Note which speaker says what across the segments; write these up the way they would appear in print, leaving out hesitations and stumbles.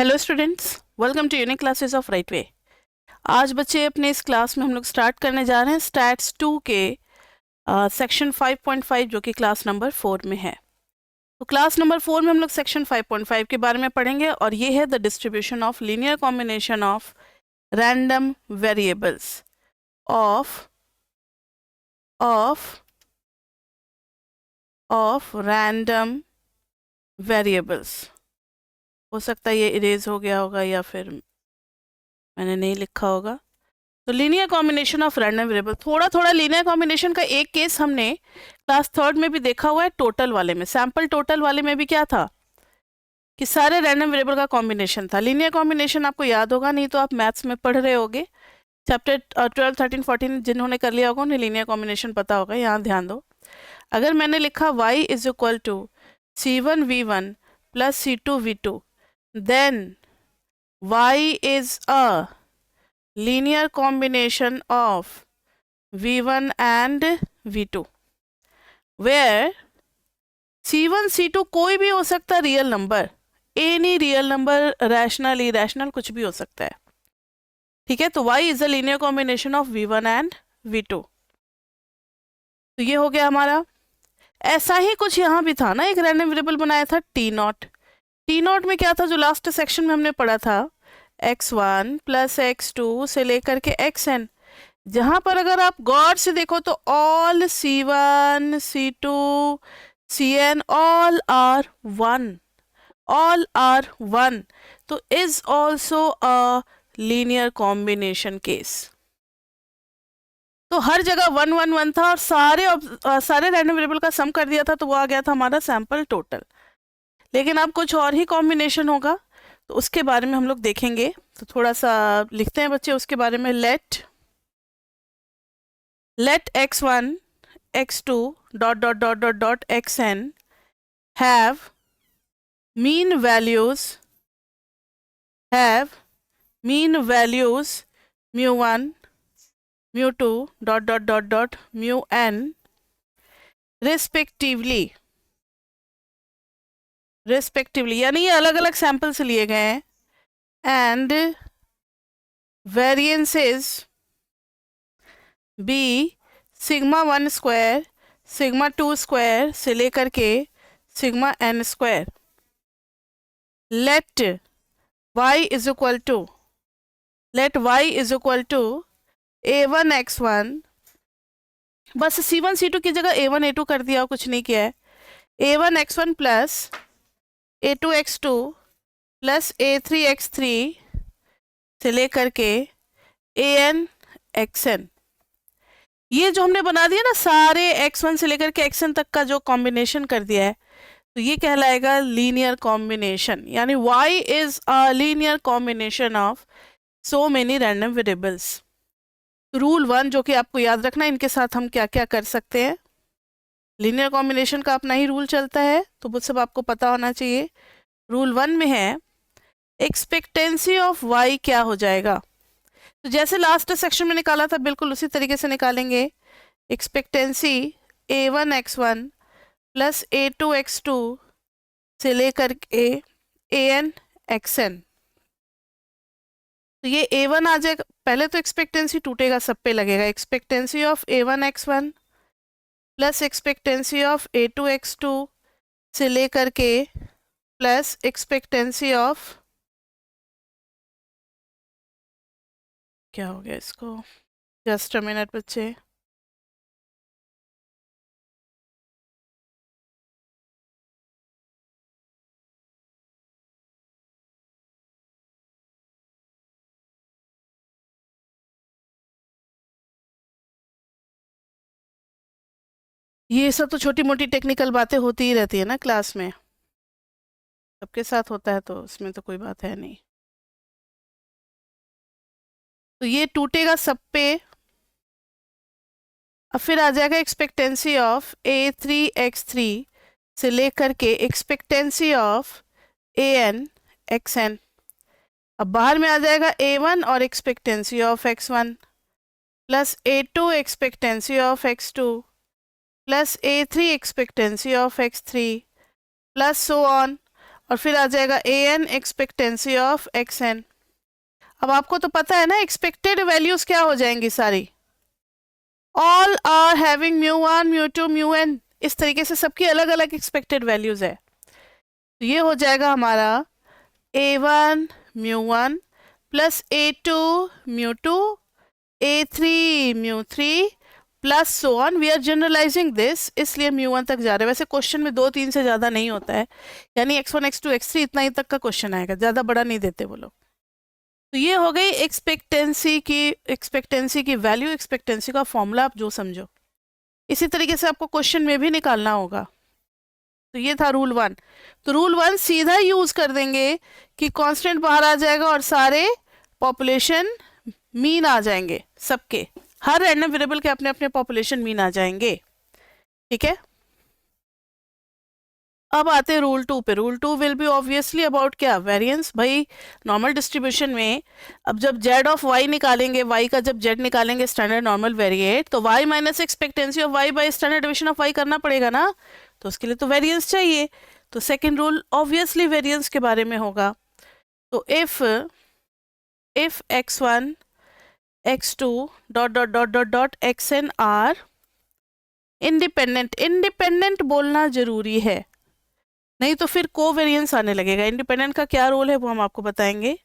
Speaker 1: Hello students, welcome to unique classes of right way. आज बच्चे अपने इस क्लास में हम लोग स्टार्ट करने जा रहे हैं स्टैट्स 2 के सेक्शन 5.5 जो कि क्लास नंबर 4 में है। तो क्लास नंबर 4 में हम लोग सेक्शन 5.5 के बारे में पढ़ेंगे और ये है the distribution of linear combination of random variables of random variables. हो सकता है ये इरेज हो गया होगा या फिर मैंने नहीं लिखा होगा। तो linear combination of random variable, थोड़ा थोड़ा लीनियर कॉम्बिनेशन का एक केस हमने क्लास 3 में भी देखा हुआ है। टोटल वाले में, सैंपल टोटल वाले में भी क्या था कि सारे रैंडम वेरिएबल का कॉम्बिनेशन था। लीनियर कॉम्बिनेशन आपको याद होगा, नहीं तो आप मैथ्स में पढ़ रहे होगे। चैप्टर 12, 13, 14 जिन्होंने कर लिया होगा उन्हें लीनियर कॉम्बिनेशन पता होगा। यहाँ ध्यान दो, अगर मैंने लिखा y is equal to c1v1 plus c2v2, then y is a linear combination of v1 and v2 where c1 c2 कोई भी हो सकता है real number, any real number, rational irrational कुछ भी हो सकता है। ठीक है, तो y is a linear combination of v1 and v2। तो ये हो गया हमारा। ऐसा ही कुछ यहाँ भी था ना, एक रैंडम वेरिएबल बनाया था t0। t0 में क्या था जो लास्ट सेक्शन में हमने पढ़ा था, x1 प्लस x2 से लेकर के xn, जहां पर अगर आप गौर से देखो तो all c1 c2 cn all are one, तो is also a linear combination case. तो हर जगह 1 1 1 था और सारे रैंडम वेरिएबल का सम कर दिया था, तो वो आ गया था हमारा सैंपल टोटल। लेकिन अब कुछ और ही कॉम्बिनेशन होगा, तो उसके बारे में हम लोग देखेंगे। तो थोड़ा सा लिखते हैं बच्चे उसके बारे में। let x1 x2 dot dot dot dot dot xn have mean values mu1 mu2 dot dot dot dot mu n respectively, यानी ये अलग अलग सैंपल से लिए गए हैं। And variances be sigma 1 square sigma 2 square से लेकर के sigma n square. let y is equal to a1 x1, बस c1 c2 की जगह a1 a2 कर दिया, कुछ नहीं किया है। a1 x1 plus a2 x2 plus a3 x3 से लेकर के an xn। ये जो हमने बना दिया ना, सारे x1 से लेकर के xn तक का जो कॉम्बिनेशन कर दिया है, तो ये कहलाएगा लीनियर कॉम्बिनेशन। यानी y is a linear combination of so many random variables. Rule 1 जो कि आपको याद रखना है, इनके साथ हम क्या क्या कर सकते हैं। लीनियर कॉम्बिनेशन का अपना ही रूल चलता है, तो वो सब आपको पता होना चाहिए। रूल 1 में है एक्सपेक्टेंसी ऑफ y क्या हो जाएगा। तो जैसे लास्ट सेक्शन में निकाला था, बिल्कुल उसी तरीके से निकालेंगे। Expectancy a1 x1 plus a2 x2 से लेकर के an xn। तो ये a1 आ जाएगा, पहले तो एक्सपेक्टेंसी टूटेगा, सब पे लगेगा। Expectancy of a1 x1 plus expectancy of a2 x2 से लेकर के प्लस एक्सपेक्टेंसी ऑफ, क्या हो गया इसको, जस्ट अ मिनट बच्चे। ये सब तो छोटी मोटी टेक्निकल बातें होती ही रहती है ना क्लास में, सबके साथ होता है, तो इसमें तो कोई बात है नहीं। तो ये टूटेगा सब पे। अब फिर आ जाएगा एक्सपेक्टेंसी ऑफ a3 x3 से लेकर के एक्सपेक्टेंसी ऑफ an xn। अब बाहर में आ जाएगा a1 और expectancy of x1 plus a2 expectancy of x2 plus a3 expectancy of x3 plus so on. और फिर आ जाएगा an एक्सपेक्टेंसी ऑफ xn। अब आपको तो पता है ना एक्सपेक्टेड वैल्यूज क्या हो जाएंगी सारी, ऑल आर हैविंग μ1 μ2 μn, इस तरीके से सबकी अलग अलग एक्सपेक्टेड वैल्यूज है। तो ये हो जाएगा हमारा a1 μ1 plus a2 μ2 a3 μ3 plus so on. We are generalising this, इसलिए μ1 तक जा रहे हैं। वैसे क्वेश्चन में 2-3 से ज़्यादा नहीं होता है, यानी x1 x2 x3 इतना ही तक का क्वेश्चन आएगा, ज़्यादा बड़ा नहीं देते वो लोग। तो ये हो गई एक्सपेक्टेंसी की वैल्यू, एक्सपेक्टेंसी का फॉर्मूला आप जो समझो। इसी तरीके से आपको क्वेश्चन में भी निकालना होगा। तो ये था रूल 1। तो रूल 1 सीधा यूज कर देंगे कि कांस्टेंट बाहर आ जाएगा और सारे पॉपुलेशन मीन आ जाएंगे, सबके हर रैंडम वेरिएबल के अपने अपने पॉपुलेशन मीन आ जाएंगे। ठीक है, अब आते हैं रूल 2 पे। Rule 2 will be obviously about क्या, वेरिएंस। भाई नॉर्मल डिस्ट्रीब्यूशन में अब जब z ऑफ y निकालेंगे, y का जब z निकालेंगे स्टैंडर्ड नॉर्मल वेरिएट, तो y minus expectancy of y by standard division of y करना पड़ेगा ना, तो उसके लिए तो वेरिएंस चाहिए। तो सेकेंड रूल ऑब्वियसली वेरिएंस के बारे में होगा। तो if x1 x2 dot dot dot dot dot xn are independent, independent बोलना जरूरी है, नहीं तो फिर कोवेरिएंस आने लगेगा। इंडिपेंडेंट का क्या रोल है वो हम आपको बताएंगे,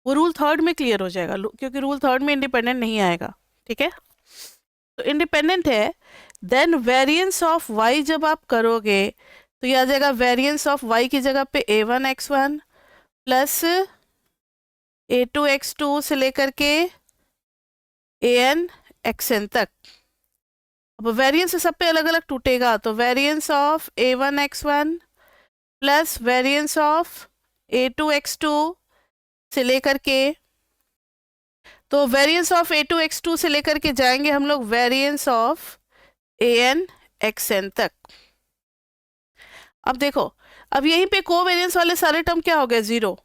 Speaker 1: वो रूल 3 में क्लियर हो जाएगा, क्योंकि रूल 3 में इंडिपेंडेंट नहीं आएगा। ठीक है, तो इंडिपेंडेंट है, देन वेरिएंस ऑफ y जब आप करोगे तो ये आ जाएगा वेरिएंस ऑफ y की जगह पे a1 x1 plus a2 x2 से लेकर के an xn तक। अब वेरिएंस सब पे अलग अलग टूटेगा, तो variance of a1 x1 plus variance of a2 x2 से लेकर के, तो वेरिएंस ऑफ a2 x2 से लेकर के जाएंगे हम लोग वेरिएंस ऑफ an xn तक। अब देखो, अब यहीं पे कोवेरिएंस वाले सारे टर्म क्या हो गए, 0,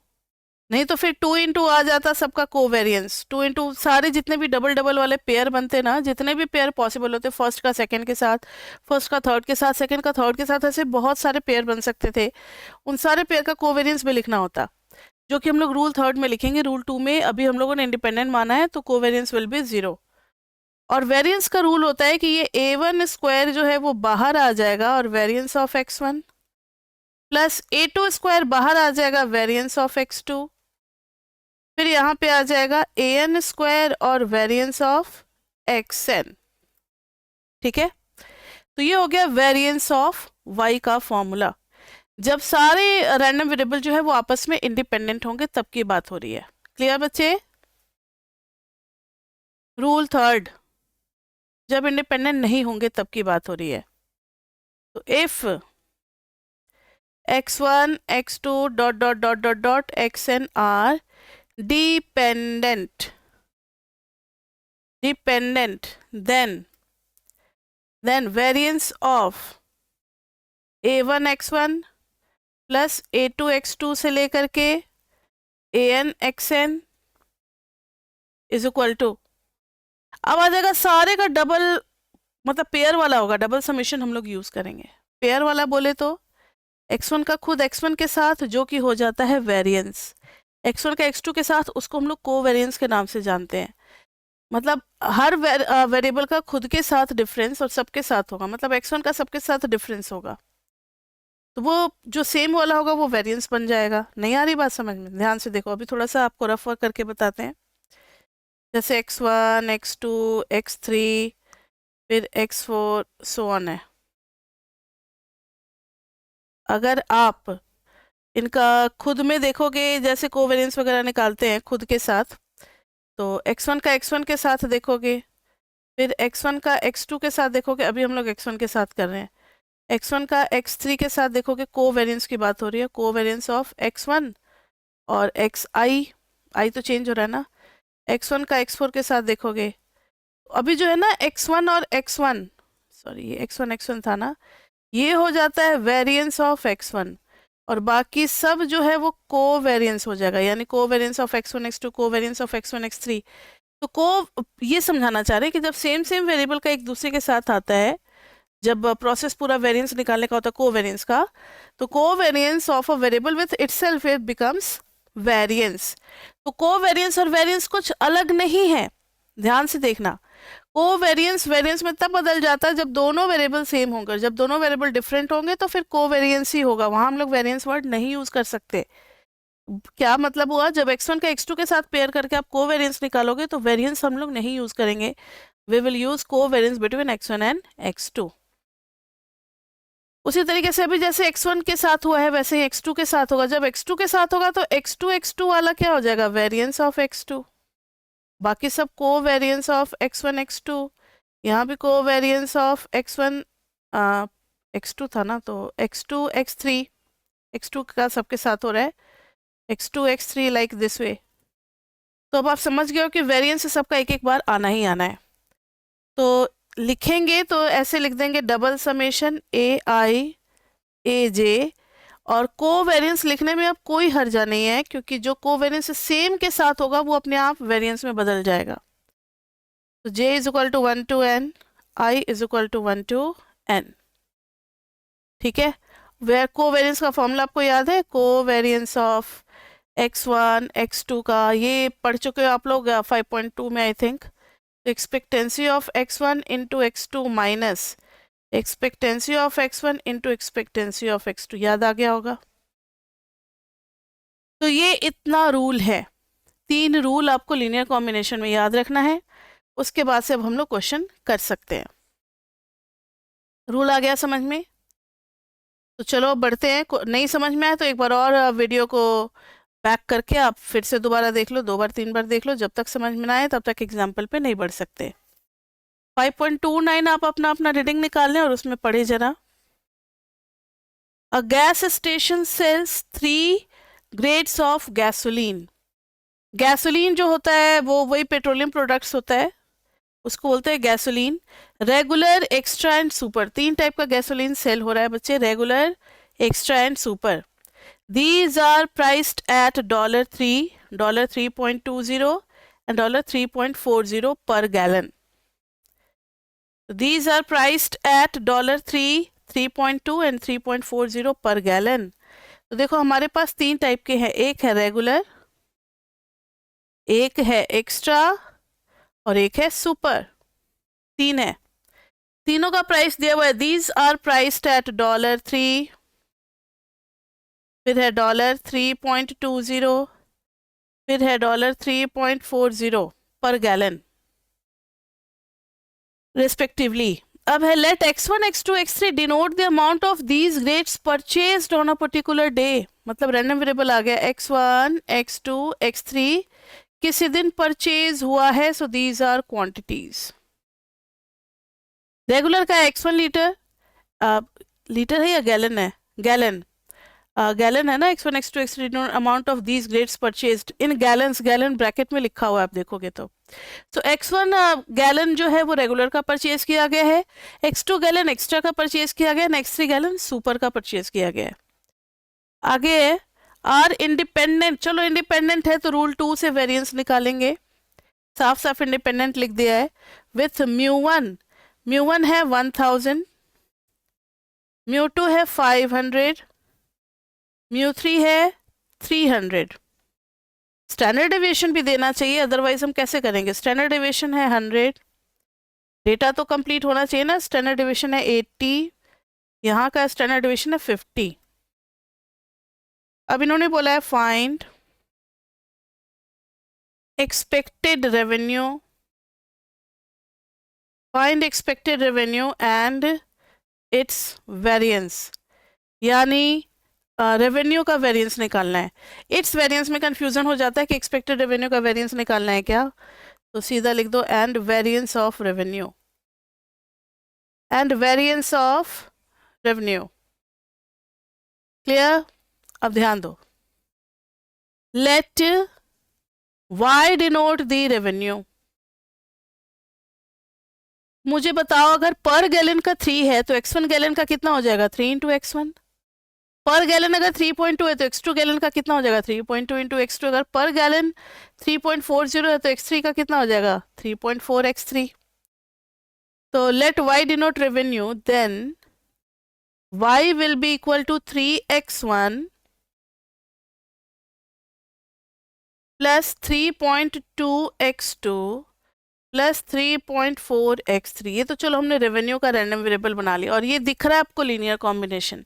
Speaker 1: नहीं तो फिर 2 इंटू आ जाता सबका कोवेरिएंस। 2 इंटू सारे जितने भी डबल डबल वाले पेयर बनते ना, जितने भी पेयर पॉसिबल होते, फर्स्ट का सेकंड के साथ, फर्स्ट का थर्ड के साथ, सेकंड का थर्ड के साथ, ऐसे बहुत सारे पेयर बन सकते थे। उन सारे पेयर का कोवेरिएंस भी लिखना होता, जो कि हम लोग रूल 3 में लिखेंगे। रूल 2 में अभी हम लोगों ने इंडिपेंडेंट माना है, तो कोवेरिएंस विल बी 0। और वेरिएंस का रूल होता है कि ये a1 स्क्वायर जो है वो बाहर आ जाएगा और variance of x1 plus a2 square बाहर आ जाएगा वेरिएंस ऑफ x2, फिर यहाँ पे आ जाएगा an स्क्वायर और वेरिएंस ऑफ xn। ठीक है, तो ये हो गया वेरिएंस ऑफ y का फॉर्मूला। जब सारे रैंडम वेरिएबल जो है वो आपस में इंडिपेंडेंट होंगे तब की बात हो रही है। क्लियर बच्चे? रूल 3, जब इंडिपेंडेंट नहीं होंगे तब की बात हो रही है। तो if x1 x2 dot dot dot dot dot xn are dependent, then variance of a1 x1 plus a2 x2 से लेकर के an xn is equal to, अब आ जाएगा सारे का डबल, मतलब पेयर वाला होगा, डबल समेशन हम लोग यूज करेंगे। पेयर वाला बोले तो x1 का खुद x1 के साथ, जो कि हो जाता है वेरिएंस, x1 का x2 के साथ, उसको हम लोग कोवेरिएंस के नाम से जानते हैं। मतलब हर वेरिएबल का खुद के साथ डिफरेंस और सबके साथ होगा, मतलब x1 का सबके साथ डिफरेंस होगा, तो वो जो सेम वाला होगा वो वेरिएंस बन जाएगा। नहीं आ रही बात समझ में? ध्यान से देखो, अभी थोड़ा सा आपको रफ वर्क करके बताते हैं। जैसे x1 x2 x3 फिर x4 सो ऑन है। अगर आप इनका खुद में देखोगे, जैसे कोवेरिएंस वगैरह निकालते हैं खुद के साथ, तो x1 का x1 के साथ देखोगे, फिर x1 का x2 के साथ देखोगे, अभी हम लोग x1 के साथ कर रहे हैं, x1 का x3 के साथ देखोगे, कोवेरिएंस की बात हो रही है, कोवेरिएंस ऑफ x1 और xi तो चेंज हो रहा है ना, x1 का x4 के साथ देखोगे, अभी जो है ना x1 और x1, सॉरी ये x1 था ना, ये हो जाता है वेरिएंस ऑफ x1 और बाकी सब जो है वो कोवेरिएंस हो जाएगा, यानी covariance of x1 x2 covariance of x1 x3। तो ये समझाना चाह रहे हैं कि जब सेम वेरिएबल का एक दूसरे के साथ आता है जब प्रोसेस पूरा वेरिएंस निकालने का होता है कोवेरिएंस का, तो covariance of a variable with itself it becomes variance. तो कोवेरिएंस और वेरिएंस कुछ अलग नहीं है, ध्यान से देखना। कोवेरिएंस वेरिएंस में तब बदल जाता है जब दोनों वेरिएबल सेम होंगे, जब दोनों वेरिएबल डिफरेंट होंगे तो फिर कोवेरिएंस ही होगा, वहां हम लोग वेरिएंस वर्ड नहीं यूज कर सकते। क्या मतलब हुआ, जब x1 का x2 के साथ पेयर करके आप कोवेरिएंस निकालोगे तो वेरिएंस हम लोग नहीं यूज करेंगे, we will use covariance between x1 and x2। उसी तरीके से अभी जैसे x1 के साथ हुआ है वैसे ही x2 के साथ होगा। जब x2 के साथ होगा तो x2 वाला क्या हो जाएगा, वेरिएंस ऑफ x2, बाकी सब कोवेरिएंस ऑफ x1 x2, यहाँ भी कोवेरिएंस ऑफ x1 x2 था ना, तो x2 x3, x2 का सबके साथ हो रहा है, x2 x3 like this way. तो अब आप समझ गए हो कि वेरिएंस सबका एक एक बार आना ही आना है। तो लिखेंगे तो ऐसे लिख देंगे डबल समेशन AI AJ, और कोवेरिएंस लिखने में अब कोई हर्जा नहीं है क्योंकि जो कोवेरिएंस सेम के साथ होगा वो अपने आप वेरिएंस में बदल जाएगा। तो J is equal to 1 to n, I is equal to 1 to n। ठीक है, वेयर कोवेरिएंस का फॉर्मूला आपको याद है, कोवेरिएंस ऑफ x1 x2 का ये पढ़ चुके हो आप लोग 5.2 में I think. Expectancy of x1 into x2 minus expectancy of x1 into expectancy of x2, याद आ गया होगा। तो ये इतना रूल है, 3 रूल आपको लीनियर कॉम्बिनेशन में याद रखना है, उसके बाद से अब हम लोग क्वेश्चन कर सकते हैं। रूल आ गया समझ में? तो चलो बढ़ते हैं। नहीं समझ में आया तो एक बार और वीडियो को बैक करके आप फिर से दोबारा देख लो, 2 बार 3 बार देख लो, जब तक समझ में ना आए तब तक एग्जाम्पल पे नहीं बढ़ सकते। 5.29 आप अपना अपना रीडिंग निकाल लें और उसमें पढ़े जरा। A gas station sells 3 grades of gasoline. Gasoline जो होता है वो वही पेट्रोलियम प्रोडक्ट्स होता है, उसको बोलते हैं gasoline. Regular, extra and super, 3 type का गैसोलीन सेल हो रहा है बच्चे, regular, extra and super. These are priced at $3, $3.20 and $3.40 per gallon. These are priced at $3, 3.2 and 3.40 per gallon. तो देखो हमारे पास 3 टाइप के हैं, एक है रेगुलर, एक है एक्स्ट्रा और एक है सुपर, 3 है। तीनों का प्राइस दिया हुआ है। These are priced at $3, फिर है $3.20, फिर है $3.40 पर गैलन रिस्पेक्टिवली। अब है let x1 x2 x3 denote the amount of these grades purchased on a particular day. मतलब रैंडम वेरिएबल आ गया, x1 x2 x3 किसी दिन परचेज हुआ है, so these are quantities. Regular का x1 लीटर, लीटर है या गैलन है, गैलन, गैलन है ना, x1 x2 x3 amount of these grades purchased in gallons, gallon bracket में लिखा हुआ है आप देखोगे तो। तो x1 गैलन जो है वो रेगुलर का परचेज किया गया है, x2 गैलन एक्स्ट्रा का परचेज किया गया है, x3 गैलन सुपर का परचेज किया गया है। आगे आर इंडिपेंडेंट, चलो इंडिपेंडेंट है तो रूल 2 से वेरिएंस निकालेंगे, साफ साफ इंडिपेंडेंट लिख दिया है। विथ μ1, μ1 है 1000, μ2 है 500, μ3 है 300। स्टैंडर्ड डेविएशन भी देना चाहिए, अदरवाइज हम कैसे करेंगे। स्टैंडर्ड डेविएशन है 100, डेटा तो कंप्लीट होना चाहिए ना। स्टैंडर्ड डेविएशन है 80, यहाँ का स्टैंडर्ड डेविएशन है 50। अब इन्होंने बोला है find expected revenue, find expected revenue and it's variance, यानी रेवेन्यू का वेरिएंस निकालना है। इट्स वेरिएंस में कंफ्यूजन हो जाता है कि एक्सपेक्टेड रेवेन्यू का वेरिएंस निकालना है क्या, तो सीधा लिख दो and variance of revenue, and variance of revenue. Clear? अब ध्यान दो, let y denote the revenue. मुझे बताओ अगर पर गैलन का 3 है तो x1 गैलन का कितना हो जाएगा, 3 इंटू x1। पर गैलन अगर 3.2 है तो x2 गैलन का कितना हो जाएगा, 3.2 इंटू x2। अगर पर गैलन 3.40 है तो x3 का कितना हो जाएगा, 3.4 x3। तो let y denote revenue, then y will be equal to 3x1 plus 3.2x2 plus 3.4x3। ये तो चलो हमने रेवेन्यू का रैंडम वेरिएबल बना लिया, और ये दिख रहा है आपको लीनियर कॉम्बिनेशन।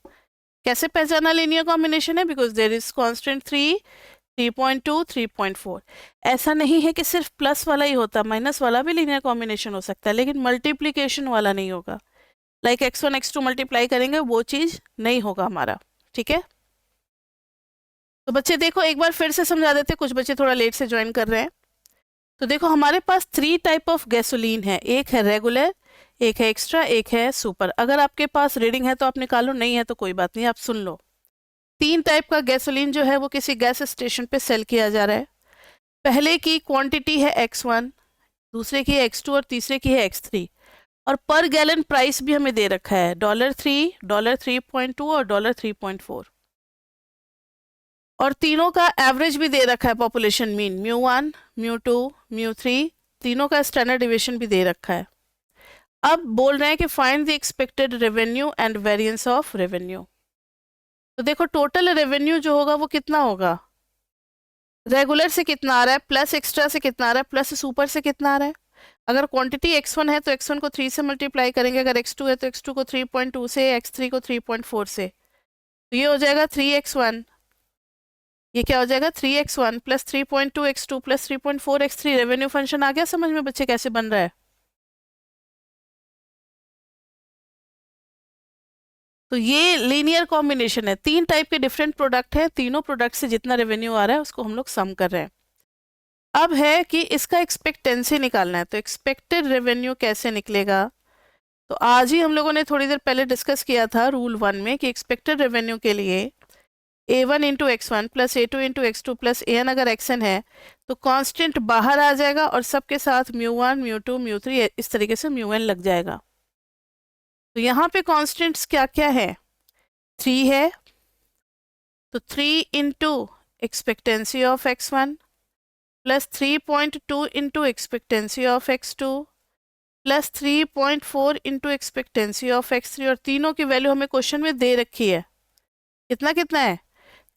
Speaker 1: कैसे पहचाना लीनियर कॉम्बिनेशन है? Because there is constant 3, 3.2, 3.4। ऐसा नहीं है कि सिर्फ प्लस वाला ही होता, माइनस वाला भी लीनियर कॉम्बिनेशन हो सकता है, लेकिन मल्टीप्लीकेशन वाला नहीं होगा। लाइक x1 x2 मल्टीप्लाई करेंगे, वो चीज नहीं होगा हमारा। ठीक है, तो बच्चे देखो एक बार फिर से समझा देते, कुछ बच्चे थोड़ा लेट से ज्वाइन कर रहे हैं। तो देखो हमारे पास 3 टाइप ऑफ गैसोलीन है, एक है रेगुलर, एक है एक्स्ट्रा, एक है सुपर। अगर आपके पास रीडिंग है तो आप निकालो, नहीं है तो कोई बात नहीं, आप सुन लो। 3 टाइप का गैसोलीन जो है वो किसी गैस स्टेशन पे सेल किया जा रहा है। पहले की क्वांटिटी है x1, दूसरे की है x2 और तीसरे की है x3। और पर गैलन प्राइस भी हमें दे रखा है $3, $3.2 और $3.4। और तीनों का एवरेज भी दे रखा है, पॉपुलेशन मीन μ1, μ2, μ3, तीनों का स्टैंडर्ड डिविएशन भी दे रखा है। अब बोल रहे हैं कि find the expected revenue and variance of revenue. तो देखो टोटल रेवेन्यू जो होगा वो कितना होगा, रेगुलर से कितना आ रहा है, प्लस एक्स्ट्रा से कितना आ रहा है, प्लस सुपर से कितना आ रहा है। अगर क्वांटिटी x1 है तो x1 को 3 से मल्टीप्लाई करेंगे, अगर x2 है तो x2 को 3.2 से, x3 को 3.4 से, तो ये हो जाएगा 3x1। ये क्या हो जाएगा 3x1 plus 3.2x2 plus 3.4x3। Revenue function आ गया समझ में बच्चे कैसे बन रहा है? तो ये लीनियर कॉम्बिनेशन है, 3 टाइप के डिफरेंट प्रोडक्ट हैं, तीनों प्रोडक्ट से जितना रेवेन्यू आ रहा है उसको हम लोग सम कर रहे हैं। अब है कि इसका एक्सपेक्टेंसी निकालना है, तो एक्सपेक्टेड रेवेन्यू कैसे निकलेगा? तो आज ही हम लोगों ने थोड़ी देर पहले डिस्कस किया था रूल 1 में कि एक्सपेक्टेड रेवेन्यू के लिए a1 into x1 plus a2 into x2 plus an अगर xn है तो कांस्टेंट बाहर आ जाएगा और सबके साथ μ1, μ2, μ3 इस तरीके से μn लग जाएगा। तो यहाँ पे कांस्टेंट्स क्या क्या है, 3 है, तो 3 into expectancy of x1 plus 3.2 into expectancy of x2 plus 3.4 into expectancy of x3। और तीनों की वैल्यू हमें क्वेश्चन में दे रखी है, कितना कितना है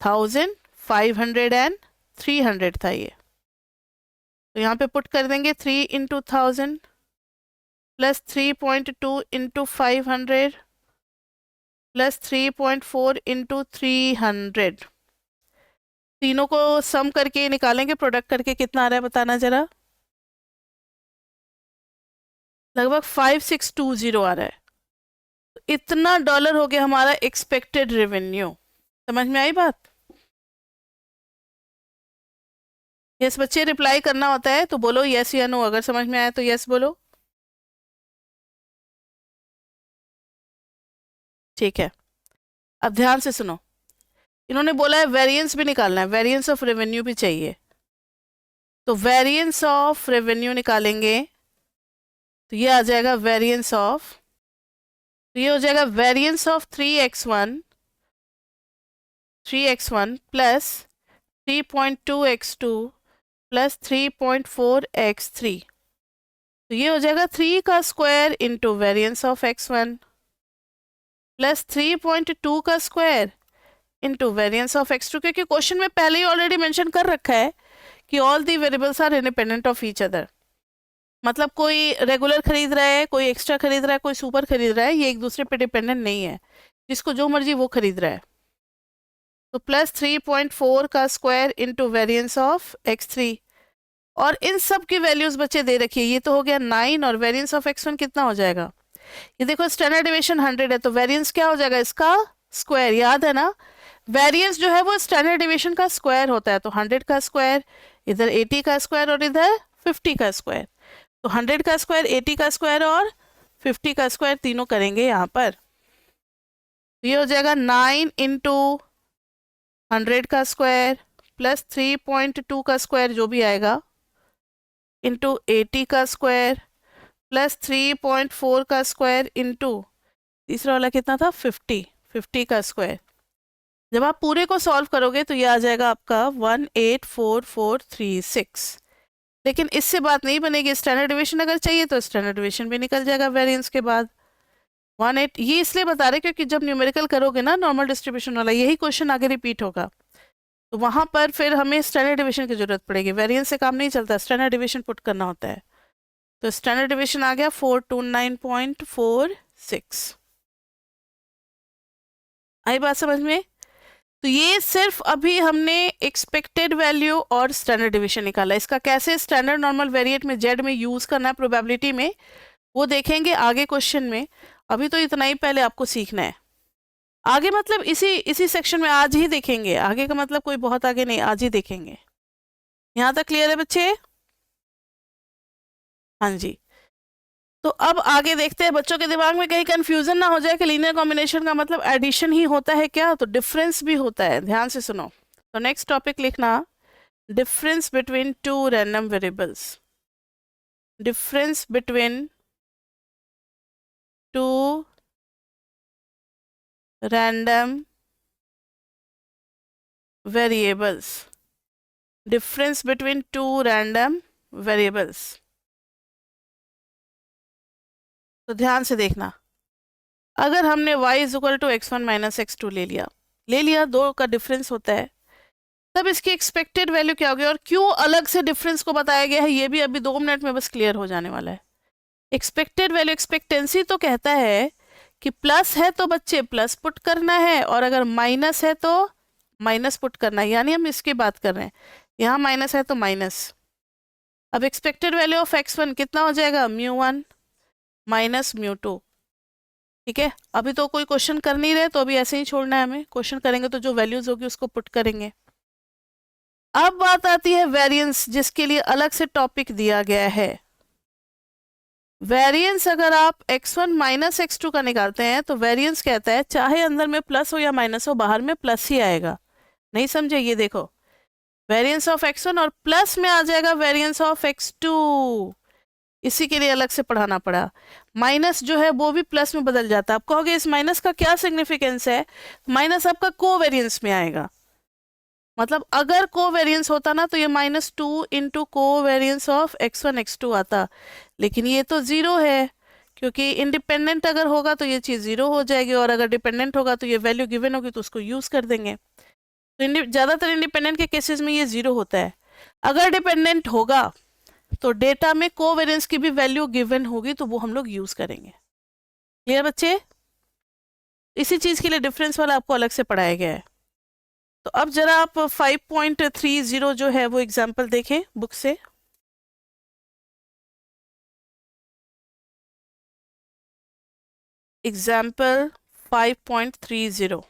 Speaker 1: 1000, 500 एंड 300 था ये। तो यहाँ पे पुट कर देंगे 3 into 1000 plus 3.2 into 500 plus 3.4 into 300। तीनों को सम करके निकालेंगे, प्रोडक्ट करके कितना आ रहा है बताना जरा। लगभग 5620 आ रहा है। तो इतना डॉलर हो गया हमारा एक्सपेक्टेड रेवेन्यू। समझ में आई बात? यस बच्चे, रिप्लाई करना होता है तो बोलो यस या नो, अगर समझ में आया तो यस बोलो। ठीक है, अब ध्यान से सुनो। इन्होंने बोला है वेरिएंस भी निकालना है, वेरिएंस ऑफ रेवेन्यू भी चाहिए। तो वेरिएंस ऑफ रेवेन्यू निकालेंगे तो ये आ जाएगा वेरिएंस ऑफ, तो ये हो जाएगा variance of 3x1 plus 3.2x2 plus 3.4x3। तो ये हो जाएगा 3 का square into variance of x1 plus 3.2 का square into variance of x2। क्योंकि क्वेश्चन में पहले ही ऑलरेडी मेंशन कर रखा है कि all the variables are independent of each other. मतलब कोई रेगुलर खरीद रहा है, कोई एक्स्ट्रा खरीद रहा है, कोई सुपर खरीद रहा है, ये एक दूसरे पे डिपेंडेंट नहीं है, जिसको जो मर्जी वो खरीद रहा है। तो प्लस 3.4 का square into variance of x3। और इन सब की वैल्यूज बच्चे दे रखिए, ये तो हो गया 9 और वेरिएंस ऑफ x1 कितना हो जाएगा, ये देखो स्टैंडर्ड डिविएशन 100 है तो वेरिएंस क्या हो जाएगा इसका स्क्वायर। याद है ना, वेरिएंस जो है वो स्टैंडर्ड डिविएशन का स्क्वायर होता है। तो 100 का स्क्वायर, इधर 80 का स्क्वायर और इधर 50 का स्क्वायर। तो 100 का स्क्वायर, 80 का स्क्वायर और 50 का स्क्वायर तीनों करेंगे यहाँ पर। तो ये हो जाएगा 9 इंटू 100 का स्क्वायर प्लस 3.2 का स्क्वायर जो भी आएगा इंटू 80 का स्क्वायर प्लस 3.4 का स्क्वायर इंटू तीसरा वाला कितना था 50 का स्क्वायर। जब आप पूरे को सॉल्व करोगे तो ये आ जाएगा आपका 184,436। लेकिन इससे बात नहीं बनेगी। स्टैंडर्ड डिवीजन अगर चाहिए तो स्टैंडर्ड डिवीजन भी निकल जाएगा वेरिएंस के बाद। 1/8 ये इसलिए बता रहे क्योंकि जब न्यूमेरिकल करोगे ना नॉर्मल डिस्ट्रीब्यूशन वाला, यही क्वेश्चन आगे रिपीट होगा, तो वहां पर फिर हमें स्टैंडर्ड डिवीजन की जरूरत पड़ेगी। वेरिएंस से काम नहीं चलता, स्टैंडर्ड डिवीजन पुट करना होता है। तो स्टैंडर्ड डिवीजन आ गया 429.46। आई बात समझ में? तो ये सिर्फ अभी हमने एक्सपेक्टेड वैल्यू और स्टैंडर्ड डिवीजन निकाला। इसका कैसे स्टैंडर्ड नॉर्मल वेरिएट में जेड में यूज करना है प्रोबेबिलिटी में, वो देखेंगे आगे क्वेश्चन में। अभी तो इतना ही पहले आपको सीखना है। आगे मतलब इसी सेक्शन में आज ही देखेंगे। आगे का मतलब कोई बहुत आगे नहीं, आज ही देखेंगे। यहां तक क्लियर है बच्चे? हाँ जी। तो अब आगे देखते हैं, बच्चों के दिमाग में कहीं कंफ्यूजन ना हो जाए कि लीनियर कॉम्बिनेशन का मतलब एडिशन ही होता है क्या, तो डिफरेंस भी होता है। ध्यान से सुनो। तो नेक्स्ट टॉपिक लिखना, difference between two random variables. Difference between two random variables, difference between two random variables। तो ध्यान से देखना, अगर हमने y is equal to x1 minus x2 ले लिया, दो का डिफरेंस होता है, तब इसकी एक्सपेक्टेड वैल्यू क्या होगी और क्यों अलग से डिफरेंस को बताया गया है, ये भी अभी 2 मिनट में बस क्लियर हो जाने वाला है। एक्सपेक्टेड वैल्यू, एक्सपेक्टेंसी तो कहता है कि प्लस है तो बच्चे प्लस पुट करना है, और अगर माइनस है तो माइनस पुट करना है, यानी हम इसकी बात कर रहे हैं। यहाँ माइनस है तो माइनस। अब एक्सपेक्टेड वैल्यू ऑफ x1 कितना हो जाएगा, μ1 माइनस μ2। ठीक है, अभी तो कोई क्वेश्चन कर नहीं रहे, तो अभी ऐसे ही छोड़ना है हमें। क्वेश्चन करेंगे तो जो वैल्यूज होगी उसको पुट करेंगे। अब बात आती है वेरिएंस, जिसके लिए अलग से टॉपिक दिया गया है। वेरिएंस अगर आप x1 माइनस x2 का निकालते हैं तो वेरिएंस कहता है चाहे अंदर में प्लस हो या माइनस हो, बाहर में प्लस ही आएगा। नहीं समझे? ये देखो, वेरिएंस ऑफ x1 और प्लस में आ जाएगा वेरिएंस ऑफ x2। इसी के लिए अलग से पढ़ाना पड़ा। माइनस जो है वो भी प्लस में बदल जाता है। आप कहोगे इस माइनस का क्या सिग्निफिकेंस है? माइनस आपका कोवेरिएंस में आएगा। मतलब अगर कोवेरिएंस होता ना तो ये -2 into covariance of x1 x2 आता, लेकिन ये तो 0 है, क्योंकि इंडिपेंडेंट अगर होगा तो ये चीज़ 0 हो जाएगी, और अगर डिपेंडेंट होगा तो ये वैल्यू गिवन होगी तो उसको यूज़ कर देंगे। तो ज़्यादातर इंडिपेंडेंट के केसेस में ये 0 होता है। अगर डिपेंडेंट होगा तो डेटा में कोवेरिएंस की भी वैल्यू गिवन होगी, तो वो हम लोग यूज़ करेंगे। क्लियर बच्चे? इसी चीज़ के लिए डिफरेंस वाला आपको अलग से पढ़ाया गया है। तो अब जरा आप 5.30 जो है वो एग्जाम्पल देखें बुक से। Example 5.30,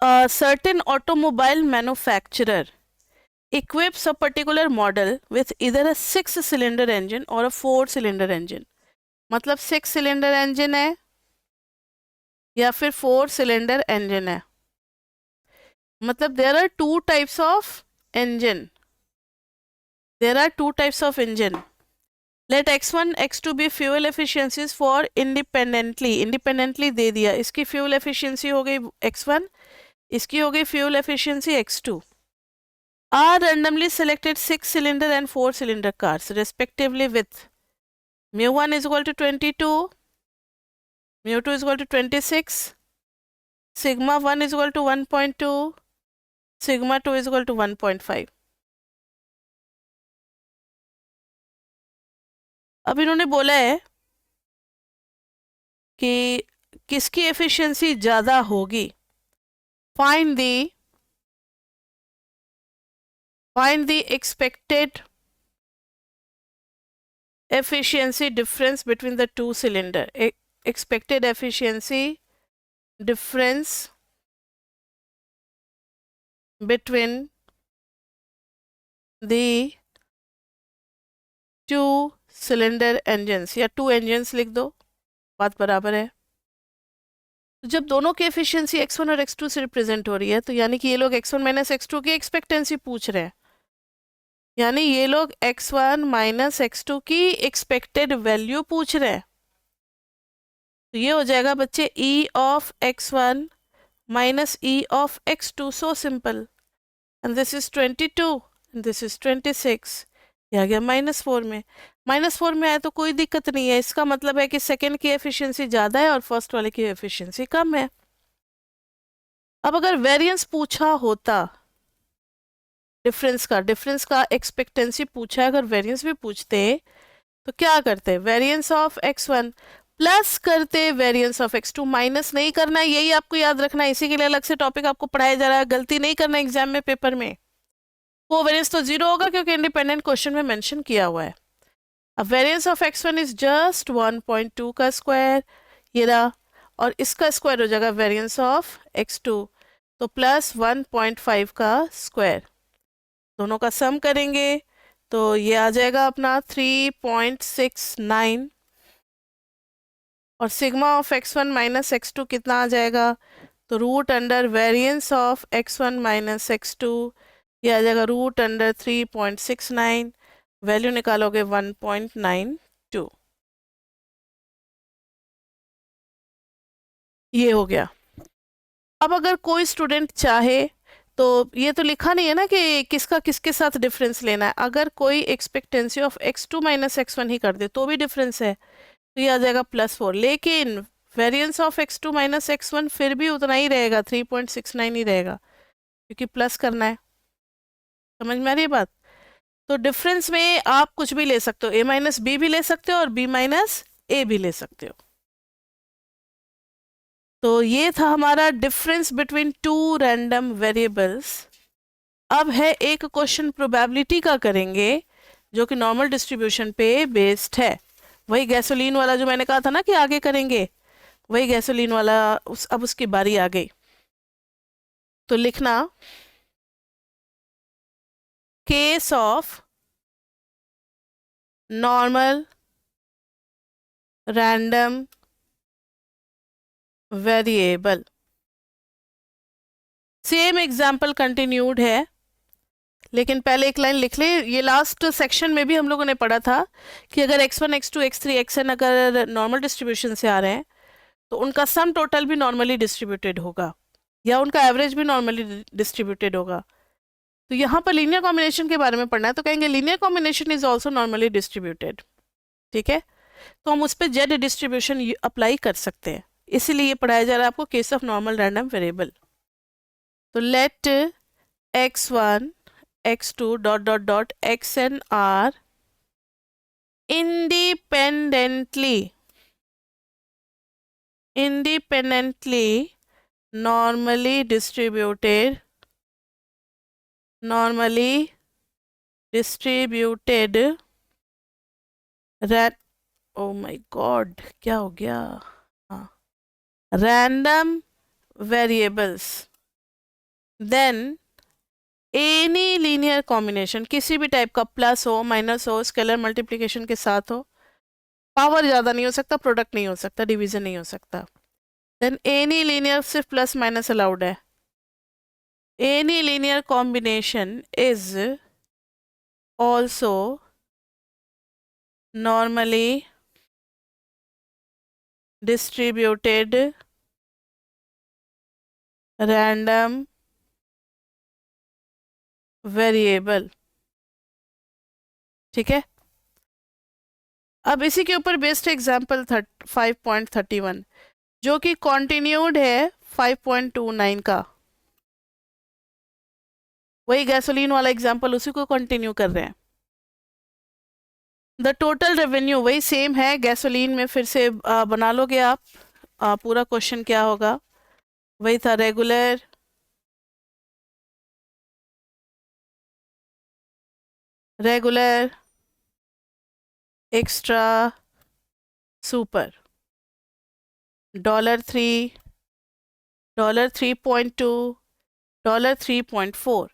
Speaker 1: a certain automobile manufacturer equips a particular model with either a 6-cylinder engine or a 4-cylinder engine। मतलब 6-cylinder engine है या फिर 4-cylinder engine है। मतलब there are two types of engine, let x1 x2 be fuel efficiencies for independently दे दिया। इसकी fuel efficiency हो गई x1, इसकी हो गई fuel efficiency x2। are randomly selected 6-cylinder and 4-cylinder cars respectively with μ1 is equal to 22, μ2 is equal to 26, sigma 1 is equal to 1.2, sigma 2 is equal to 1.5। अब इन्होंने बोला है कि किसकी एफिशिएंसी ज़्यादा होगी। Find the expected efficiency difference between the two cylinder। expected efficiency difference between the two cylinder engines, या two engines लिख दो, बात बराबर है। तो जब दोनों की एफिशिएंसी x1 और x2 से रिप्रेजेंट हो रही है, तो यानी कि ये लोग x1 माइनस x2 की एक्सपेक्टेंसी पूछ रहे हैं, यानी ये लोग x1 माइनस x2 की एक्सपेक्टेड वैल्यू पूछ रहे हैं। तो ये हो जाएगा बच्चे e of x1 minus e of x2, so simple, and this is 22 this is 26, ये आ गया -4 में। -4 में आया तो कोई दिक्कत नहीं है, इसका मतलब है कि सेकेंड की एफिशिएंसी ज़्यादा है और फर्स्ट वाले की एफिशिएंसी कम है। अब अगर वेरिएंस पूछा होता, डिफरेंस का एक्सपेक्टेंसी पूछा है, अगर वेरिएंस भी पूछते तो क्या करते, वेरिएंस ऑफ x1 प्लस करते वेरिएंस ऑफ x2, माइनस नहीं करना है, यही आपको याद रखना है, इसी के लिए अलग से टॉपिक आपको पढ़ाया जा रहा है, गलती नहीं करना एग्जाम में, पेपर में। कोवेरिएंस तो 0 होगा क्योंकि इंडिपेंडेंट क्वेश्चन में मेंशन किया हुआ है। अब variance of x1 is just 1.2 का स्क्वायर, ये रहा, और इसका स्क्वायर हो जाएगा वेरिएंस ऑफ x2, तो प्लस 1.5 का स्क्वायर, दोनों का सम करेंगे तो ये आ जाएगा अपना 3.69, और sigma of x1 minus x2 कितना आ जाएगा, तो root under variance of x1 minus x2, ये आ जाएगा रूट अंडर 3.69, वैल्यू निकालोगे 1.92, ये हो गया। अब अगर कोई स्टूडेंट चाहे तो, ये तो लिखा नहीं है ना कि किसका किसके साथ डिफरेंस लेना है, अगर कोई expectancy of x2 minus x1 ही कर दे तो भी डिफरेंस है, तो ये आ जाएगा +4, लेकिन variance of x2 minus x1 फिर भी उतना ही रहेगा, 3.69 ही रहेगा, क्योंकि प्लस करना है। समझ में आ रही है बात? तो डिफरेंस में आप कुछ भी ले सकते हो, a माइनस बी भी ले सकते हो और b माइनस ए भी ले सकते हो। तो ये था हमारा difference between two random variables. अब है एक क्वेश्चन प्रोबेबिलिटी का करेंगे, जो कि नॉर्मल डिस्ट्रीब्यूशन पे बेस्ड है। वही गैसोलीन वाला जो मैंने कहा था ना कि आगे करेंगे, वही गैसोलीन वाला अब उसकी बारी आ गई। तो लिखना, case of normal random variable, same example continued है, लेकिन पहले एक लाइन लिख ले। ये लास्ट सेक्शन में भी हम लोगों ने पढ़ा था कि अगर x1, x2, x3, xn अगर नॉर्मल डिस्ट्रीब्यूशन से आ रहे हैं तो उनका सम टोटल भी नॉर्मली डिस्ट्रीब्यूटेड होगा, या उनका एवरेज भी नॉर्मली डिस्ट्रीब्यूटेड होगा। तो यहाँ पर लीनियर कॉम्बिनेशन के बारे में पढ़ना है, तो कहेंगे linear combination is also normally distributed. ठीक है, तो हम उस पर जेड डिस्ट्रीब्यूशन अप्लाई कर सकते हैं, इसीलिए ये पढ़ाया जा रहा है आपको case of normal random variable. तो let x1, x2 dot dot dot xn are independently normally distributed oh my god, क्या हो गया, हाँ, random variables, then any linear combination, किसी भी टाइप का, प्लस हो, माइनस हो, स्केलर मल्टीप्लिकेशन के साथ हो, पावर ज़्यादा नहीं हो सकता, प्रोडक्ट नहीं हो सकता, डिवीजन नहीं हो सकता, देन एनी लीनियर, सिर्फ प्लस माइनस अलाउड है, any linear combination is also normally distributed random variable. ठीक है, अब इसी के ऊपर बेस्ड एग्जाम्पल 5.31 जो कि कॉन्टिन्यूड है 5.29 का, वही गैसोलीन वाला एग्जाम्पल, उसी को कंटिन्यू कर रहे हैं। द टोटल रेवेन्यू वही सेम है, गैसोलीन में फिर से बना लोगे आप, पूरा क्वेश्चन क्या होगा वही था, regular, extra, super, $3, $3.2, $3.4,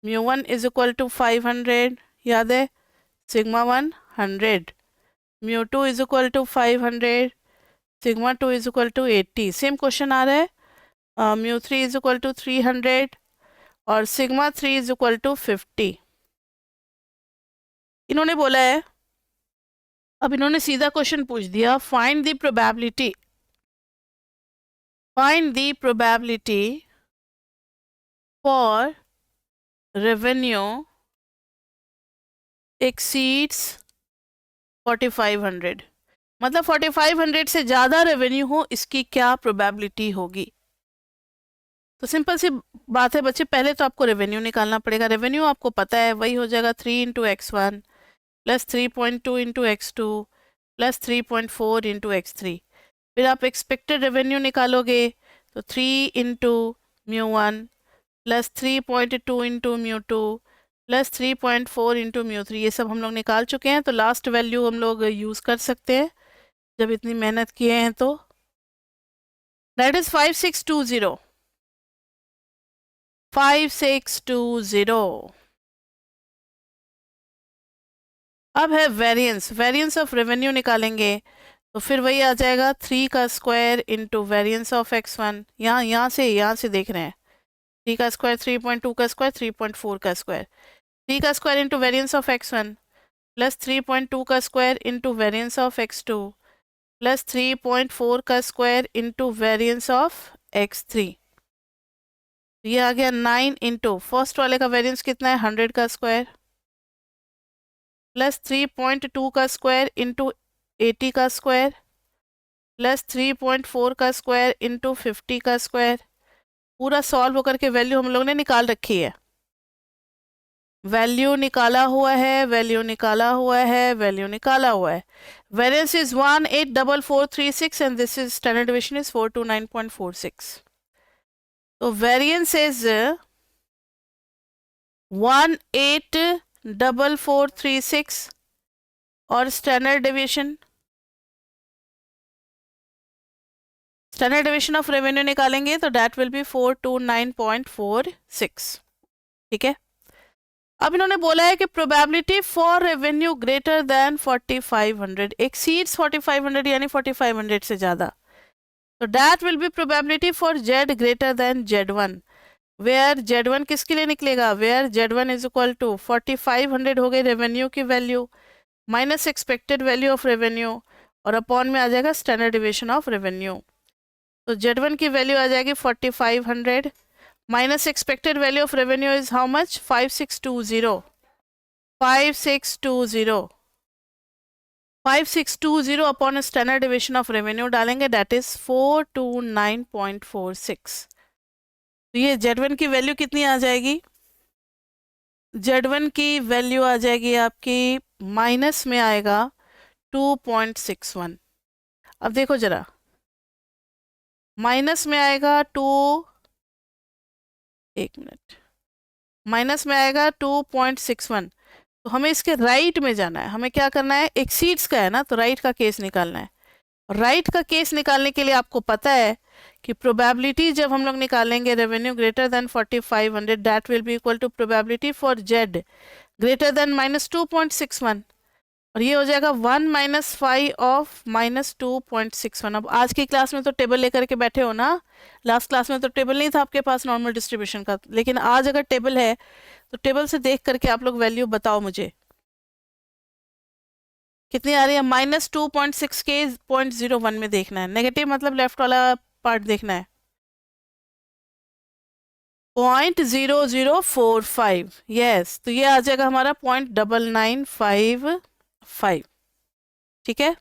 Speaker 1: μ1 is equal to 500, याद है, sigma 1 100, μ2 is equal to 500, sigma 2 is equal to 80। Same question आ रहा है, μ3 इज इक्वल टू 300 और सिग्मा 3 इज इक्वल टू 50। इन्होंने बोला है, अब इन्होंने सीधा क्वेश्चन पूछ दिया, find the probability for revenue exceeds 4500, मतलब 4500 से ज़्यादा रेवेन्यू हो, इसकी क्या प्रोबेबिलिटी होगी। तो सिंपल सी बात है बच्चे, पहले तो आपको रेवेन्यू निकालना पड़ेगा। रेवेन्यू आपको पता है वही हो जाएगा 3 into x1 plus 3.2 into x2 plus 3.4 into x3। फिर आप एक्सपेक्टेड रेवेन्यू निकालोगे तो 3 into μ1 plus 3.2 into μ2 plus 3.4 into μ3। ये सब हम लोग निकाल चुके हैं, तो लास्ट वैल्यू हम लोग यूज़ कर सकते हैं जब इतनी मेहनत किए हैं। तो दैट इज 5620, 5620। अब है वेरिएंस, वेरिएंस ऑफ रेवेन्यू निकालेंगे तो फिर वही आ जाएगा 3 का square into variance of x1। यहाँ से देख रहे हैं, 3 का स्क्वायर 3.2 का स्क्वायर 3.4 का स्क्वायर, 3 का square into variance of x1 plus 3.2 का square into variance of x2 plus 3.4 का square into variance of x3। ये आ गया 9 इंटू फर्स्ट वाले का वेरिएंस कितना है 100 का स्क्वायर प्लस 3.2 का स्क्वायर इंटू 80 का स्क्वायर प्लस 3.4 का स्क्वायर इंटू 50 का स्क्वायर। पूरा सॉल्व होकर के वैल्यू हम लोग ने निकाल रखी है, वैल्यू निकाला हुआ है, वैल्यू निकाला हुआ है, वैल्यू निकाला हुआ है। Variance is 184436 and this is standard division is 429.46। तो वेरिएंस इज 184436 और स्टैंडर्ड डिवीजन ऑफ रेवेन्यू निकालेंगे तो दैट विल बी 429.46। ठीक है। अब इन्होंने बोला है कि probability for revenue greater than 4500 exceeds 4500 यानी 4500 से ज़्यादा, तो that will be probability for Z greater than Z1 where Z1 किसके लिए निकलेगा, where Z1 is equal to 4500 हो गई रेवेन्यू की value minus expected value of revenue और अपॉन में आ जाएगा स्टैंडर्ड डिविएशन ऑफ रेवेन्यू। तो Z1 की वैल्यू आ जाएगी 4500 minus expected value of revenue is how much 5620 upon a standard deviation of revenue डालेंगे that is 429.46। तो ये Z1 की वैल्यू कितनी आ जाएगी, Z1 की वैल्यू आ जाएगी आपकी माइनस में आएगा 2.61। अब देखो जरा, माइनस में आएगा माइनस में आएगा 2.61। तो हमें इसके राइट में जाना है, हमें क्या करना है, एक्सीड्स का है ना, तो राइट का केस निकालना है। राइट का केस निकालने के लिए आपको पता है कि प्रोबेबिलिटी जब हम लोग निकालेंगे revenue greater than 4500 that will be equal to probability for Z greater than -2.61 और ये हो जाएगा 1 - 5 ऑफ -2.61। अब आज की क्लास में तो टेबल लेकर के बैठे हो ना, लास्ट क्लास में तो टेबल नहीं था आपके पास नॉर्मल डिस्ट्रीब्यूशन का, लेकिन आज अगर टेबल है तो टेबल से देख करके आप लोग वैल्यू बताओ मुझे कितनी आ रही है। -2.6 के 0.01 में देखना है, नेगेटिव मतलब लेफ्ट वाला पार्ट देखना है। 0.0045 यस, तो ये आ जाएगा हमारा 0.9955। ठीक है,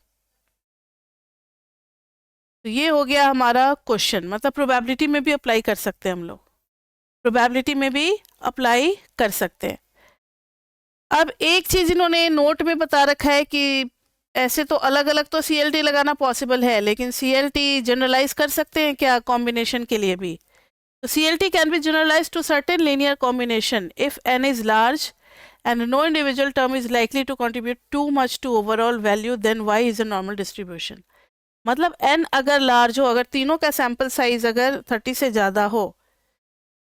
Speaker 1: तो ये हो गया हमारा क्वेश्चन। मतलब प्रोबेबिलिटी में भी अप्लाई कर सकते हैं हम लोग, प्रोबेबिलिटी में भी अप्लाई कर सकते हैं। अब एक चीज इन्होंने नोट में बता रखा है कि ऐसे तो अलग अलग तो CLT लगाना पॉसिबल है, लेकिन CLT जनरलाइज कर सकते हैं क्या कॉम्बिनेशन के लिए भी। तो CLT can be generalise to certain linear combination if n is large and no individual term is likely to contribute too much to overall value, then y is a normal distribution। मतलब n अगर large हो, अगर तीनों का sample size अगर 30 से ज़्यादा हो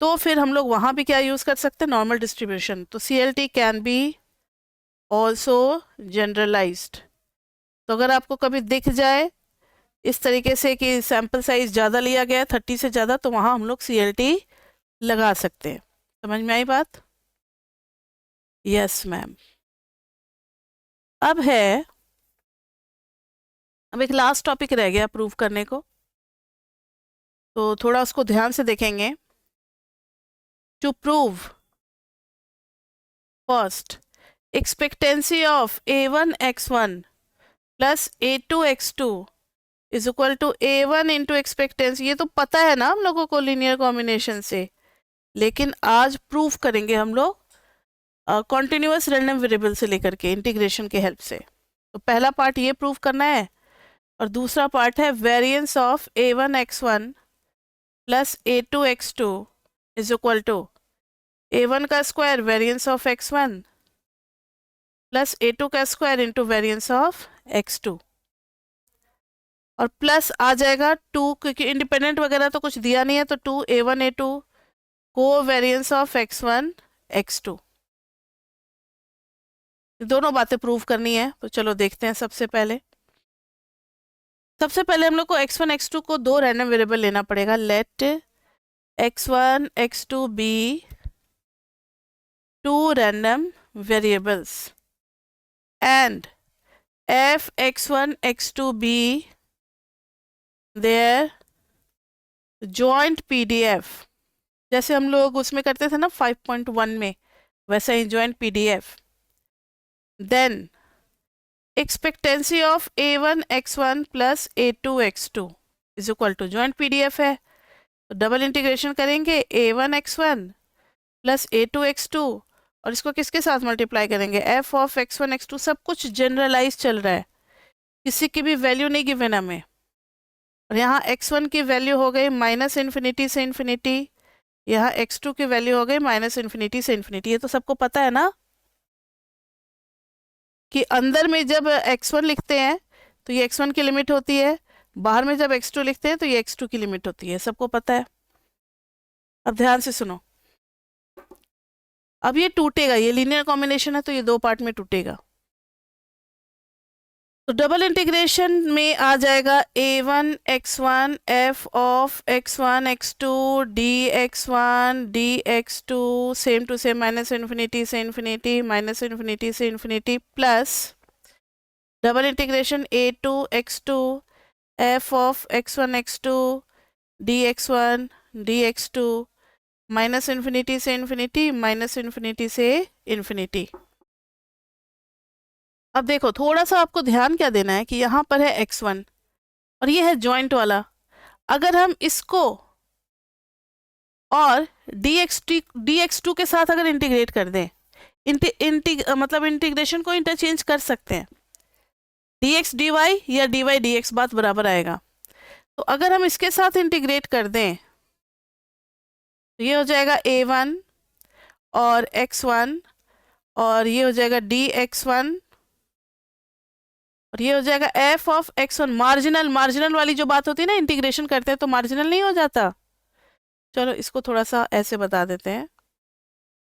Speaker 1: तो फिर हम लोग वहाँ भी क्या यूज़ कर सकते हैं, नॉर्मल डिस्ट्रीब्यूशन। तो CLT can be also generalised. तो अगर आपको कभी दिख जाए इस तरीके से कि सैंपल साइज ज़्यादा लिया गया है 30 से ज़्यादा, तो वहाँ हम लोग CLT लगा सकते हैं। समझ में आई बात? Yes ma'am. अब एक लास्ट टॉपिक रह गया प्रूव करने को, तो थोड़ा उसको ध्यान से देखेंगे। To prove first expectancy of A1 x1 plus A2 x2 is equal to A1 into expectancy. ये तो पता है ना हम लोगों को लीनियर कॉम्बिनेशन से, लेकिन आज प्रूफ करेंगे हम लोग कॉन्टिन्यूअस रैंडम वेरिएबल से लेकर के इंटीग्रेशन के हेल्प से। तो पहला पार्ट ये प्रूफ करना है, और दूसरा पार्ट है variance of A1 x1 plus A2 x2 is equal to A1 का square variance of x1 plus A2 का square into variance of x2, और प्लस आ जाएगा 2, क्योंकि इंडिपेंडेंट वगैरह तो कुछ दिया नहीं है, तो 2 A1 A2 को वेरिएंस ऑफ x1 x2। दोनों बातें प्रूव करनी है, तो चलो देखते हैं। सबसे पहले हम लोग को x1 x2 को दो रैंडम वेरिएबल लेना पड़ेगा। Let x1 x2 be two random variables and f x1 x2 be their joint PDF, जैसे हम लोग उसमें करते थे ना 5.1 में, वैसा ही joint PDF। Then expectancy of A1 x1 plus A2 x2 is equal to joint PDF है, तो डबल इंटीग्रेशन करेंगे A1 x1 plus A2 x2, और इसको किसके साथ मल्टीप्लाई करेंगे, f ऑफ x1 x2। सब कुछ जनरलाइज चल रहा है, किसी की भी वैल्यू नहीं गिवन हमें। और यहाँ x1 की वैल्यू हो गई माइनस इन्फिनिटी से इन्फिनिटी, यहाँ x2 की वैल्यू हो गई माइनस इन्फिनिटी से इन्फिनिटी। ये तो सबको पता है ना कि अंदर में जब x1 लिखते हैं तो ये x1 की लिमिट होती है, बाहर में जब x2 लिखते हैं तो ये x2 की लिमिट होती है, सबको पता है। अब ध्यान से सुनो, अब ये टूटेगा, ये लीनियर कॉम्बिनेशन है तो ये दो पार्ट में टूटेगा। तो डबल इंटीग्रेशन में आ जाएगा A1 x1 f of x1 x2 dx1 dx2 same to same minus infinity से इन्फिनिटी माइनस इन्फिनिटी से infinity plus double integration A2 x2 f of x1 x2 dx1 dx2 minus infinity से infinity minus infinity से infinity. अब देखो, थोड़ा सा आपको ध्यान क्या देना है कि यहाँ पर है x1 और ये है जॉइंट वाला। अगर हम इसको और dx2 के साथ अगर इंटीग्रेट कर दें, मतलब इंटीग्रेशन को इंटरचेंज कर सकते हैं, dx dy या dy dx बात बराबर आएगा। तो अगर हम इसके साथ इंटीग्रेट कर दें तो ये हो जाएगा A1 और x1, और ये हो जाएगा dx1, और ये हो जाएगा f ऑफ x1। मार्जिनल वाली जो बात होती है ना, इंटीग्रेशन करते हैं तो मार्जिनल नहीं हो जाता। चलो इसको थोड़ा सा ऐसे बता देते हैं,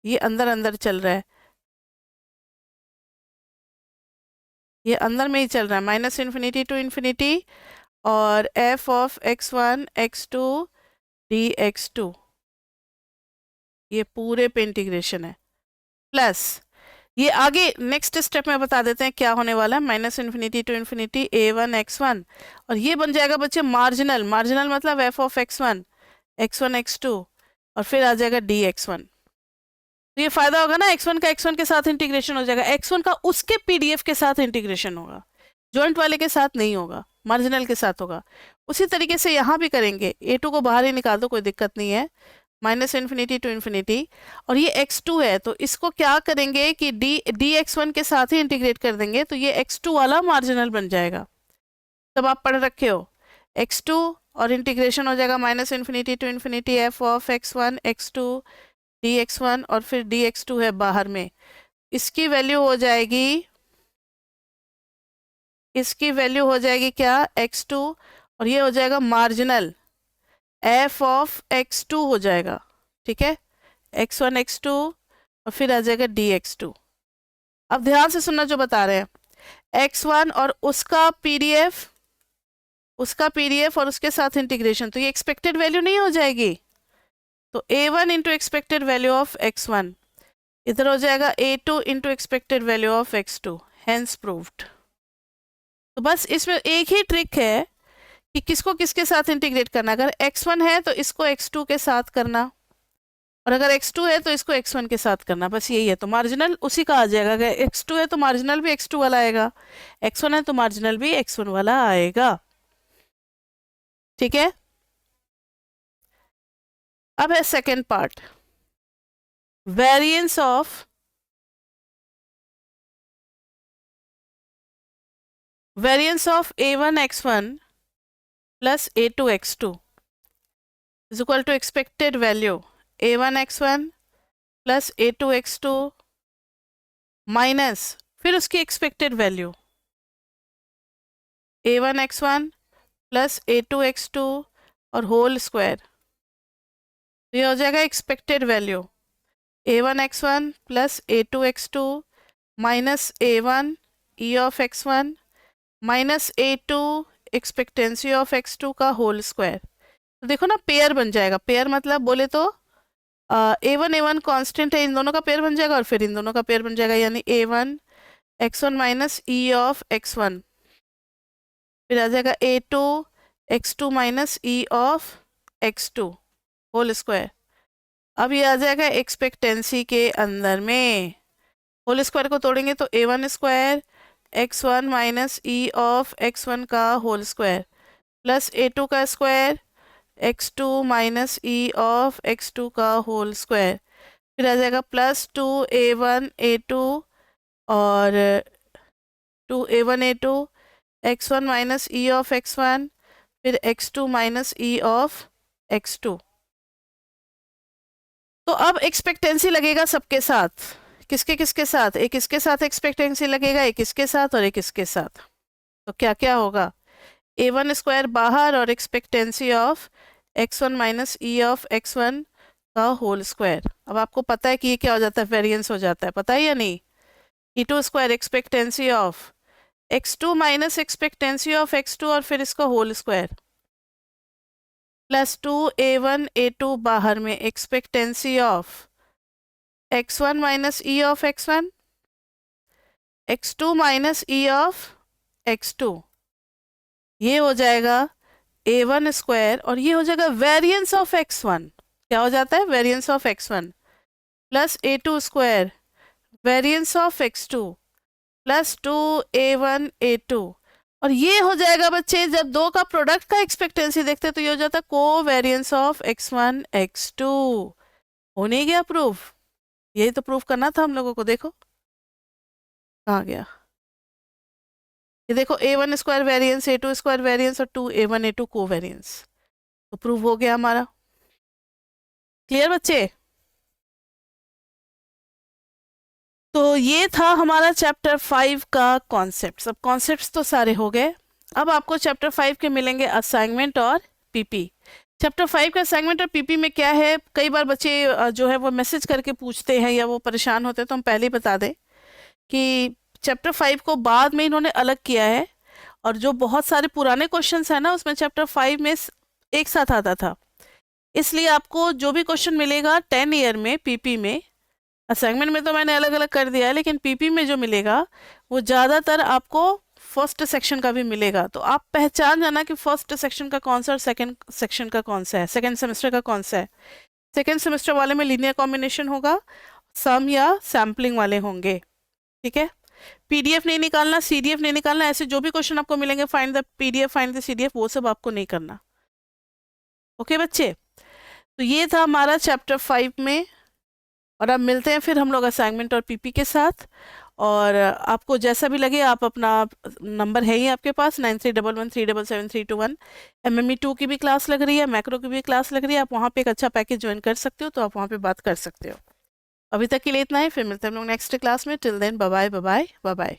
Speaker 1: ये अंदर अंदर चल रहा है, ये अंदर में ही चल रहा है, माइनस इन्फिनिटी टू इन्फिनिटी, और f of x1 x2 dx2, ये पूरे पे इंटीग्रेशन है। प्लस ये आगे नेक्स्ट स्टेप में बता देते हैं क्या होने वाला है, minus infinity to infinity A1 x1, और ये बन जाएगा बच्चे मार्जिनल मतलब f ऑफ x1 x2, और फिर आ जाएगा dx1। तो ये फायदा होगा ना, x1 का x1 के साथ इंटीग्रेशन हो जाएगा, x1 का उसके PDF के साथ इंटीग्रेशन होगा, जॉइंट वाले के साथ नहीं होगा, मार्जिनल के साथ होगा। उसी तरीके से यहाँ भी करेंगे, A2 को बाहर ही निकाल दो, कोई दिक्कत नहीं है, माइनस इन्फिनिटी टू इन्फिनिटी, और ये x2 है तो इसको क्या करेंगे कि dx1 के साथ ही इंटीग्रेट कर देंगे, तो ये x2 वाला मार्जिनल बन जाएगा। तब आप पढ़ रखे हो x2, और इंटीग्रेशन हो जाएगा minus infinity to infinity f of x1 x2 dx1, और फिर dx2 है बाहर में, इसकी वैल्यू हो जाएगी क्या, x2, और ये हो जाएगा मार्जिनल f ऑफ x2 हो जाएगा, ठीक है, x1 x2, और फिर आ जाएगा dx2। अब ध्यान से सुनना जो बता रहे हैं, x1 और उसका PDF और उसके साथ इंटीग्रेशन, तो ये एक्सपेक्टेड वैल्यू नहीं हो जाएगी, तो A1 into expected value of x1, इधर हो जाएगा A2 into expected value of x2, hence proved. तो बस इसमें एक ही ट्रिक है कि किसको किसके साथ इंटीग्रेट करना। अगर x1 है तो इसको x2 के साथ करना, और अगर x2 है तो इसको x1 के साथ करना, बस यही है। तो मार्जिनल उसी का आ जाएगा, अगर x2 है तो मार्जिनल भी x2 वाला आएगा, x1 है तो मार्जिनल भी x1 वाला आएगा। ठीक है। अब है second part, variance of a1 x1 plus a2 x2 is equal to expected value a1 x1 plus a2 x2 minus फिर उसकी expected value a1 x1 plus a2 x2 और होल स्क्वायर। ये हो जाएगा expected value a1 x1 plus a2 x2 minus a1 e of x1 minus a2 expectancy of x2 का whole square. तो देखो ना, पेयर बन जाएगा। पेयर मतलब बोले तो a1 कांस्टेंट है, इन दोनों का पेयर बन जाएगा और फिर इन दोनों का पेयर बन जाएगा, यानी a1 x1 minus e of x1, फिर आ जाएगा a2 x2 minus e of x2 whole square. अब ये आ जाएगा एक्सपेक्टेंसी के अंदर में, होल स्क्वायर को तोड़ेंगे तो a1 square x1 minus e of x1 का होल स्क्वायर प्लस a2 का square x2 minus e of x2 का होल स्क्वायर, फिर आ जाएगा प्लस 2a1 a2 और 2a1 a2 x1 minus e of x1 फिर x2 minus e of x2। तो अब expectancy लगेगा सबके साथ, किसके किसके साथ, एक इसके साथ एक्सपेक्टेंसी लगेगा, एक इसके साथ और एक इसके साथ। तो क्या क्या होगा, a1 स्क्वायर बाहर और expectancy of x1 minus e of x1 का होल स्क्वायर। अब आपको पता है कि ये क्या हो जाता है, वेरिएंस हो जाता है, पता है या नहीं। e2 square expectancy of x2 minus expectancy of x2 और फिर इसका whole square plus 2a1 a2 बाहर में expectancy of x1 minus e of x1 x2 minus e of x2, ये हो जाएगा a1 स्क्वायर और ये हो जाएगा वेरिएंस ऑफ x1। क्या हो जाता है, variance of x1 plus a2 square variance of x2 plus 2a1 a2, और ये हो जाएगा बच्चे, जब दो का प्रोडक्ट का एक्सपेक्टेंसी देखते हैं तो ये हो जाता है को वेरिएंस ऑफ x1 x2। हो नहीं गया प्रूफ, यही तो प्रूफ करना था हम लोगों को। देखो कहाँ गया, ये देखो a1 square variance a2 square variance और 2a1 a2 को वेरिएंस, तो प्रूफ हो गया हमारा। क्लियर बच्चे। तो ये था हमारा चैप्टर 5 का कॉन्सेप्ट। अब कॉन्सेप्ट्स तो सारे हो गए, अब आपको चैप्टर 5 के मिलेंगे असाइनमेंट और पीपी। चैप्टर 5 का असाइनमेंट और पीपी में क्या है, कई बार बच्चे जो है वो मैसेज करके पूछते हैं या वो परेशान होते हैं, तो हम पहले ही बता दें कि चैप्टर 5 को बाद में इन्होंने अलग किया है, और जो बहुत सारे पुराने क्वेश्चंस है ना उसमें चैप्टर 5 में एक साथ आता था, इसलिए आपको जो भी क्वेश्चन मिलेगा 10 ईयर में पीपी में, असाइनमेंट में तो मैंने अलग अलग कर दिया है, लेकिन पीपी में जो मिलेगा वो ज़्यादातर आपको फर्स्ट सेक्शन का भी मिलेगा। तो आप पहचान जाना कि फर्स्ट सेक्शन का कौन सा और सेकंड सेक्शन का कौन सा है, सेकंड सेमेस्टर का कौन सा है। सेकंड सेमेस्टर वाले में लीनियर कॉम्बिनेशन होगा, सम या सैम्पलिंग वाले होंगे। ठीक है, पीडीएफ नहीं निकालना, सीडीएफ नहीं निकालना, ऐसे जो भी क्वेश्चन आपको मिलेंगे find the PDF find the CDF, वो सब आपको नहीं करना। ओके बच्चे, तो ये था हमारा चैप्टर 5 में, और अब मिलते हैं फिर हम लोग असाइनमेंट और पीपी के साथ। और आपको जैसा भी लगे, आप अपना नंबर है ही आपके पास 9311377321, MME2 की भी क्लास लग रही है, मैक्रो की भी क्लास लग रही है, आप वहाँ पे एक अच्छा पैकेज ज्वाइन कर सकते हो, तो आप वहाँ पे बात कर सकते हो। अभी तक के लिए इतना ही, फिर मिलते हैं हम लोग नेक्स्ट क्लास में। Till then bye bye bye bye.